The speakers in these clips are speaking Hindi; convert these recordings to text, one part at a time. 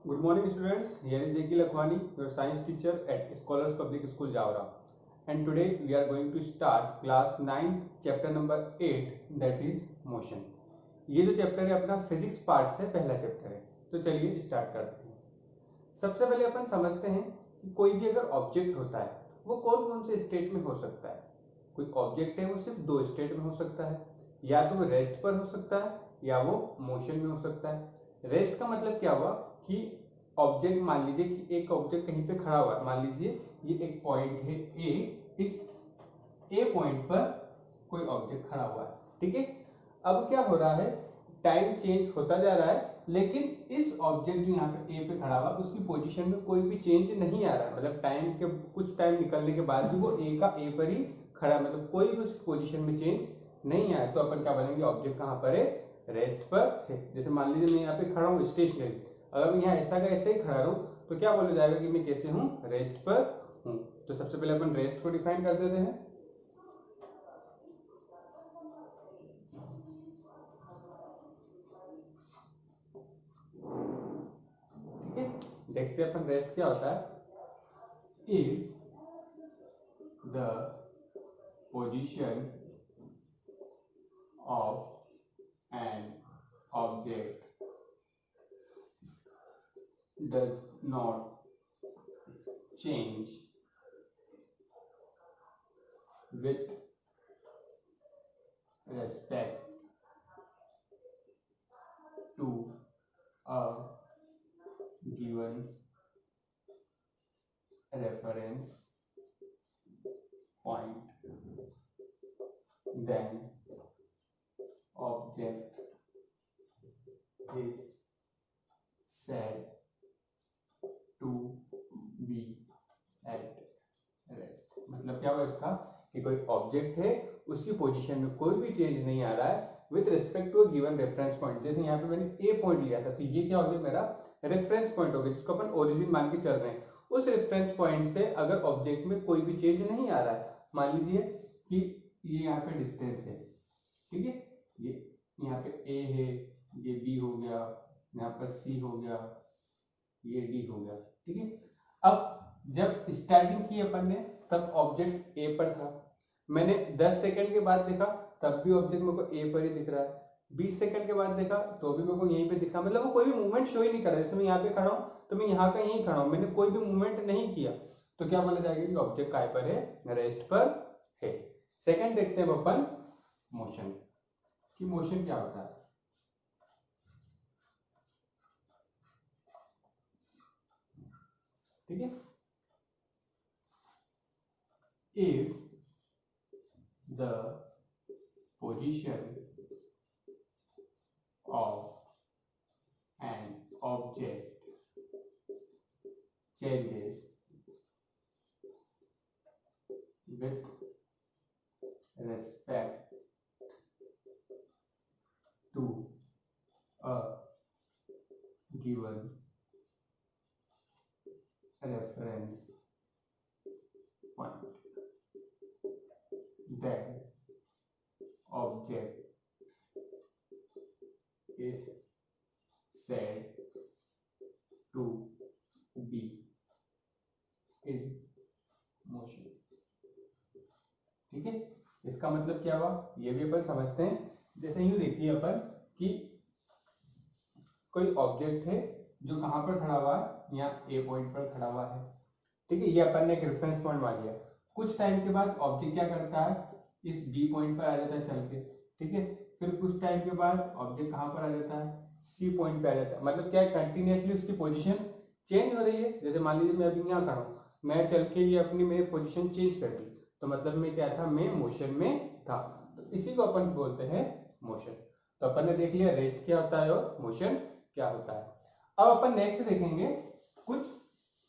Good morning, students. Here is J.K. Lakhwani, your science teacher at Scholars Public School, Javra. And today we are going to start class 9th, chapter number 8, that is motion. ये जो चैप्टर है अपना फिजिक्स पार्ट से पहला चैप्टर है, तो चलिए स्टार्ट करते हैं। सबसे पहले अपन समझते हैं कि कोई भी अगर ऑब्जेक्ट होता है वो कौन कौन से स्टेट में हो सकता है। कोई ऑब्जेक्ट है वो सिर्फ दो स्टेट में हो सकता है, या तो वो रेस्ट पर हो सकता है या वो मोशन में हो सकता है। रेस्ट का मतलब क्या हुआ कि ऑब्जेक्ट, मान लीजिए कि एक ऑब्जेक्ट कहीं पे खड़ा हुआ है, मान लीजिए ये एक पॉइंट है ए, इस ए पॉइंट पर कोई ऑब्जेक्ट खड़ा हुआ है, ठीक है। अब क्या हो रहा है, टाइम चेंज होता जा रहा है, लेकिन इस ऑब्जेक्ट जो यहाँ पे ए पे खड़ा हुआ उसकी पोजीशन में कोई भी चेंज नहीं आ रहा है। मतलब टाइम के कुछ टाइम निकलने के बाद भी वो ए का ए पर ही खड़ा, मतलब कोई भी उसकी पोजीशन में चेंज नहीं आया, तो अपन क्या बोलेंगे, ऑब्जेक्ट कहाँ पर है, रेस्ट पर है। जैसे मान लीजिए मैं यहाँ पे खड़ा हूँ स्टेशनरी, अगर मैं यहाँ ऐसा का ऐसे ही खड़ा रहूँ तो क्या बोला जाएगा कि मैं कैसे हूँ, रेस्ट पर हूँ। तो सबसे पहले अपन रेस्ट को डिफाइन कर देते हैं। ठीक है, देखते हैं अपन रेस्ट क्या होता है। If the position of an object does not change with respect to a given reference point, then object is said to be at rest। मतलब क्या हुआ इसका कि कोई ऑब्जेक्ट है, उसकी पोजीशन में कोई भी चेंज नहीं आ रहा है with respect to given reference point. जैसे यहाँ पे मैंने ए पॉइंट लिया था, तो ये क्या हो गया, मेरा रेफरेंस पॉइंट हो गया, जिसको अपन ओरिजिन मान के चल रहे हैं। उस रेफरेंस पॉइंट से अगर ऑब्जेक्ट में कोई भी चेंज नहीं आ रहा है, मान लीजिए कि ये यहाँ पे डिस्टेंस है, ठीक है, ये यहाँ पे ए है, ये बी हो गया, यहाँ पर सी हो गया, ये डी हो गया, ठीक है। अब जब स्टार्टिंग की अपन ने तब ऑब्जेक्ट ए पर था, मैंने 10 सेकंड के बाद देखा तब भी ऑब्जेक्ट मेरे को ए पर ही दिख रहा है, 20 सेकंड के बाद देखा तो भी मेरे को यहीं पे दिख रहा, मतलब वो कोई भी मूवमेंट शो ही नहीं कर रहा है। जैसे मैं यहाँ पे खड़ा हूँ तो मैं यहाँ का यहीं खड़ा हूँ, मैंने कोई भी मूवमेंट नहीं किया, तो क्या बोला जाएगा कि ऑब्जेक्ट काय पर है, रेस्ट पर है। सेकंड देखते हैं अपन मोशन कि मोशन क्या होता है। ठीक है, if the position of an object changes with respect to a given reference point, then object is said to be in motion। ठीक है, इसका मतलब क्या हुआ, ये भी अपन समझते हैं। जैसे यूं देखिए अपन कि कोई ऑब्जेक्ट है जो कहां पर खड़ा हुआ है, यहाँ ए पॉइंट पर खड़ा हुआ है, ठीक है, ये अपन ने एक रेफरेंस पॉइंट मान लिया। कुछ टाइम के बाद ऑब्जेक्ट क्या करता है, इस बी पॉइंट पर आ जाता है चल के, ठीक है। फिर कुछ टाइम के बाद ऑब्जेक्ट कहां पर आ जाता है, सी पॉइंट पे आ जाता है। मतलब क्या है, कंटिन्यूअसली उसकी पोजीशन चेंज हो रही है। जैसे मान लीजिए मैं अभी यहाँ खड़ा हूँ, मैं चल के ये अपनी मेरी पोजीशन चेंज कर दी, तो मतलब मैं क्या था, मैं मोशन में था। तो इसी को अपन बोलते हैं मोशन। तो अपन ने देख लिया रेस्ट क्या होता है और मोशन क्या होता है। अब अपन नेक्स्ट देखेंगे कुछ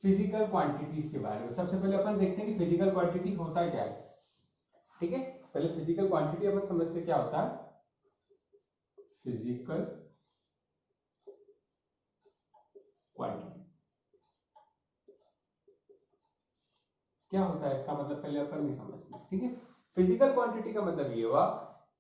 फिजिकल क्वांटिटीज के बारे में। सबसे पहले अपन देखते हैं कि फिजिकल क्वांटिटी होता क्या है। ठीक है, पहले फिजिकल क्वांटिटी अपन समझते क्या होता है। फिजिकल क्वांटिटी क्या होता है, इसका मतलब पहले अपन नहीं समझते। ठीक है, फिजिकल क्वांटिटी का मतलब ये हुआ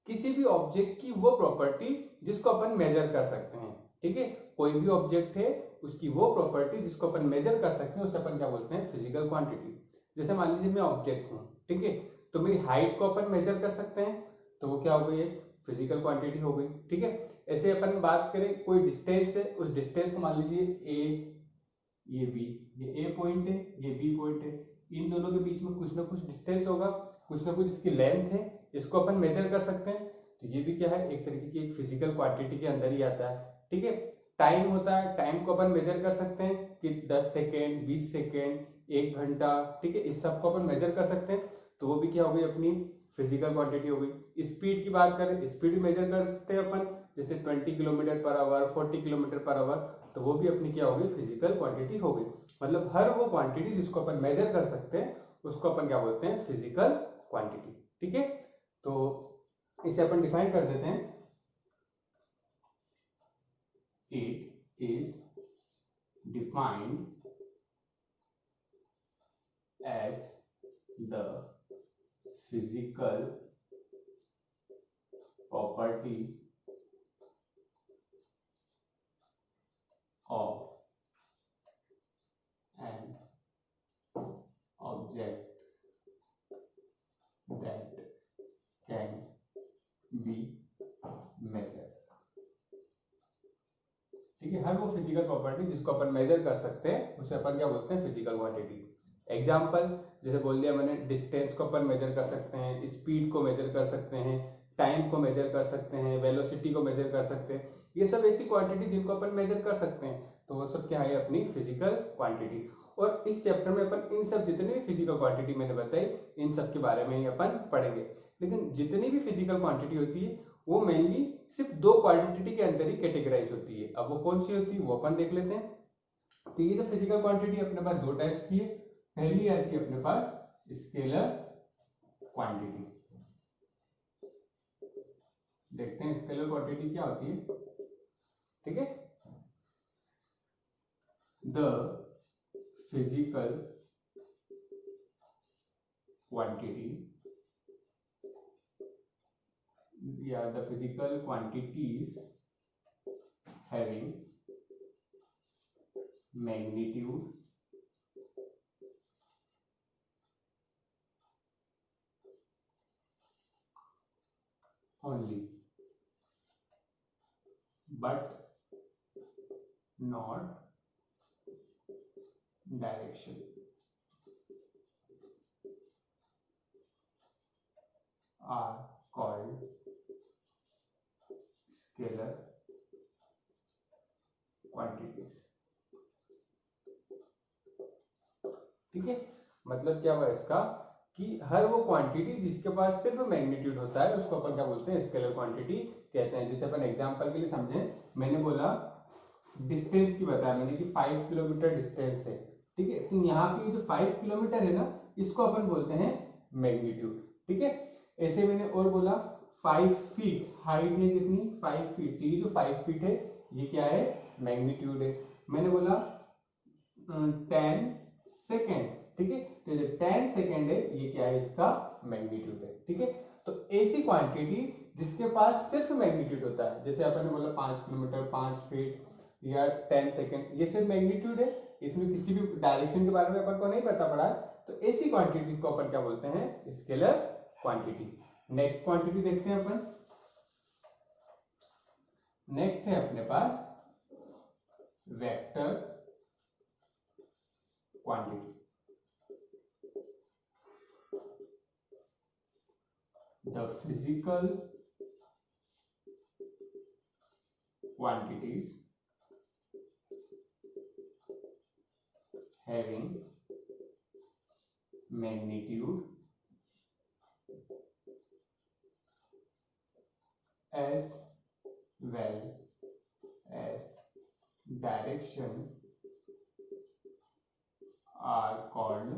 किसी भी ऑब्जेक्ट की वो प्रॉपर्टी जिसको अपन मेजर कर सकते हैं। ठीक है, कोई भी ऑब्जेक्ट है उसकी वो प्रॉपर्टी जिसको अपन मेजर कर सकते हैं उसे अपन क्या बोलते हैं, फिजिकल क्वांटिटी। जैसे मान लीजिए मैं ऑब्जेक्ट हूँ, ठीक है, तो मेरी हाइट को अपन मेजर कर सकते हैं, तो वो क्या हो गई, एक फिजिकल क्वांटिटी हो गई, ठीक है। ऐसे अपन बात करें कोई डिस्टेंस है, उस डिस्टेंस को मान लीजिए ए, ये बी, ये ए पॉइंट है, ये बी पॉइंट है, इन दोनों के बीच में कुछ ना कुछ डिस्टेंस होगा, कुछ ना कुछ इसकी लेंथ है, इसको अपन मेजर कर सकते हैं, तो ये भी क्या है, एक तरीके की एक फिजिकल क्वांटिटी के अंदर ही आता है, ठीक है। टाइम होता है, टाइम को अपन मेजर कर सकते हैं कि 10 सेकेंड, 20 सेकेंड, 1 घंटा, ठीक है, इस सब को अपन मेजर कर सकते हैं, तो वो भी क्या हो गई, अपनी फिजिकल क्वांटिटी हो गई। स्पीड की बात करें, स्पीड मेजर कर सकते हैं अपन, जैसे 20 kilometre per hour, 40 kilometre per hour, तो वो भी अपनी क्या हो गई, फिजिकल क्वांटिटी हो गई। मतलब हर वो क्वांटिटी जिसको अपन मेजर कर सकते हैं उसको अपन क्या बोलते हैं, फिजिकल क्वांटिटी, ठीक है। तो इसे अपन डिफाइन कर देते हैं, it is defined as the physical property of an object that can be measured, ठीक है। हर वो फिजिकल प्रॉपर्टी जिसको अपन मेजर कर सकते हैं उसे अपन क्या बोलते हैं, फिजिकल क्वांटिटी। एग्जाम्पल जैसे बोल दिया मैंने, डिस्टेंस को अपन मेजर कर सकते हैं, स्पीड को मेजर कर सकते हैं, टाइम को मेजर कर सकते हैं, वेलोसिटी को मेजर कर सकते हैं, ये सब ऐसी क्वांटिटी जिनको अपन मेजर कर सकते हैं, तो वो सब क्या है, अपनी फिजिकल क्वांटिटी। और इस चैप्टर में अपन इन सब जितने भी फिजिकल क्वांटिटी मैंने बताई इन सब के बारे में ही अपन पढ़ेंगे। लेकिन जितनी भी फिजिकल क्वांटिटी होती है वो मेनली सिर्फ दो क्वांटिटी के अंदर ही कैटेगराइज होती है। अब वो कौन सी होती है वो अपन देख लेते हैं। तो ये जो फिजिकल क्वांटिटी अपने पास दो टाइप्स की है। पहली आती है अपने पास स्केलर क्वांटिटी। देखते हैं स्केलर क्वांटिटी क्या होती है, ठीक है। द फिजिकल क्वांटिटी या the physical quantities having magnitude only but not direction are called scalar quantities, ठीक है। मतलब क्या हुआ इसका कि हर वो क्वांटिटी जिसके पास सिर्फ मैग्नीट्यूड होता है उसको अपन क्या बोलते हैं, स्केलर क्वांटिटी कहते हैं। जैसे अपन एग्जांपल के लिए समझें, मैंने बोला डिस्टेंस की बताया मैंने कि 5 किलोमीटर डिस्टेंस है, ठीक है। तो यहाँ पे जो 5 किलोमीटर है ना, इसको अपन बोलते हैं मैग्नीट्यूड, ठीक है। ऐसे मैंने और बोला 5 फीट हाइट है कितनी, 5 फीट, ये जो 5 फीट है ये क्या है, मैग्नीट्यूड है। मैंने बोला 10 सेकेंड, ठीक है, तो जो 10 सेकेंड है ये क्या है, इसका मैग्नीट्यूड है, ठीक है। तो ऐसी क्वांटिटी जिसके पास सिर्फ मैग्नीट्यूड होता है, जैसे अपन ने बोला 5 किलोमीटर, 5 फीट या 10 सेकेंड, ये सिर्फ मैग्नीट्यूड है, इसमें किसी भी डायरेक्शन के बारे में अपन को नहीं पता पड़ा है, तो ऐसी क्वांटिटी को अपन क्या बोलते हैं, स्केलर क्वांटिटी। नेक्स्ट क्वांटिटी देखते हैं अपन। नेक्स्ट है अपने पास vector quantity. The physical quantities having magnitude as well as direction are called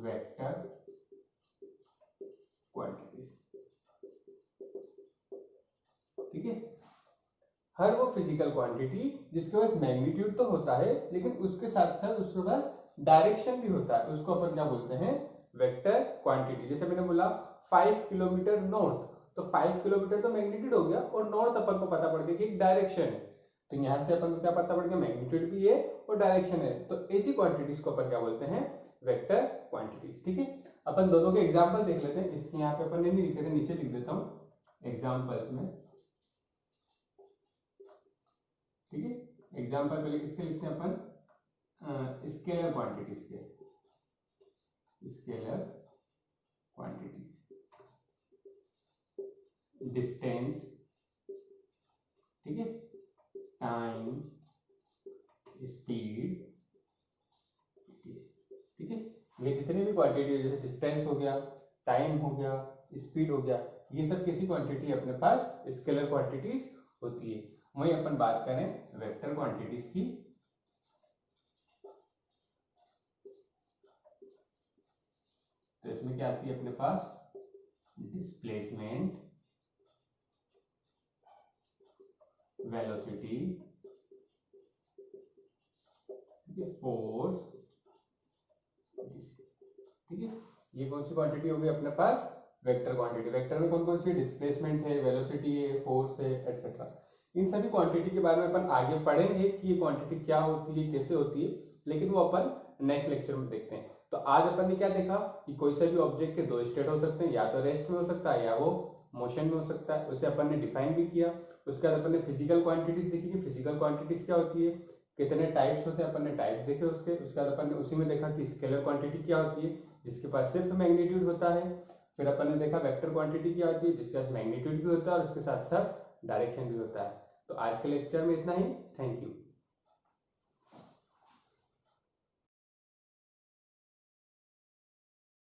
vector quantities, ठीक है। हर वो फिजिकल क्वांटिटी जिसके पास मैग्नीट्यूड तो होता है लेकिन उसके साथ साथ उसके पास डायरेक्शन भी होता है, उसको अपन क्या बोलते हैं, वेक्टर क्वांटिटी। जैसे मैंने बोला 5 किलोमीटर नॉर्थ, तो 5 किलोमीटर तो मैग्नीट्यूड हो गया, और नॉर्थ अपन को पता पड़ गया कि एक डायरेक्शन है, तो यहाँ से अपन को क्या पता पड़ गया, मैग्नीट्यूड भी है और डायरेक्शन है, तो ऐसी क्वांटिटीज को अपन क्या बोलते हैं, वेक्टर क्वांटिटीज। ठीक है, अपन दोनों के एग्जांपल देख लेते हैं। इसके यहाँ पे अपन ने नहीं लिखे थे, नीचे लिख देता हूँ एग्जांपल्स में। ठीक है, एग्जांपल पहले किसके लिखते हैं अपन, स्केलर क्वांटिटीज के, स्केलर क्वांटिटीज, डिस्टेंस, ठीक है, टाइम, स्पीड, ठीक है, ये जितने भी क्वांटिटी है, जैसे डिस्टेंस हो गया, टाइम हो गया, स्पीड हो गया, ये सब कैसी क्वांटिटी अपने पास, स्केलर क्वांटिटीज होती है। वहीं अपन बात करें वेक्टर क्वांटिटीज की, तो इसमें क्या आती है अपने पास, डिस्प्लेसमेंट, वेलोसिटी, फोर्स, ठीक है, ये कौन सी क्वांटिटी होगी अपने पास, वेक्टर क्वांटिटी। वेक्टर में कौन कौन सी, डिस्प्लेसमेंट है, वेलोसिटी है, फोर्स है, एटसेट्रा। इन सभी क्वांटिटी के बारे में अपन आगे पढ़ेंगे कि ये क्वांटिटी क्या होती है, कैसे होती है, लेकिन वो अपन नेक्स्ट लेक्चर में देखते हैं। तो आज अपन ने क्या देखा कि कोई सा भी ऑब्जेक्ट के दो स्टेट हो सकते हैं, या तो रेस्ट में हो सकता है या वो मोशन में हो सकता है, उसे अपन ने डिफाइन भी किया। उसके बाद अपन ने फिजिकल क्वांटिटीज देखी कि फिजिकल क्वांटिटीज क्या होती है, कितने टाइप्स होते हैं, अपन ने टाइप्स देखे उसके। उसके बाद अपन ने उसी में देखा कि स्केलर क्वांटिटी क्या होती है, जिसके पास सिर्फ मैग्नीट्यूड होता है। फिर अपन ने देखा वेक्टर क्वांटिटी क्या होती है, जिसके पास मैग्नीट्यूड भी होता है और उसके साथ साथ डायरेक्शन भी होता है। तो आज के लेक्चर में इतना ही, थैंक यू।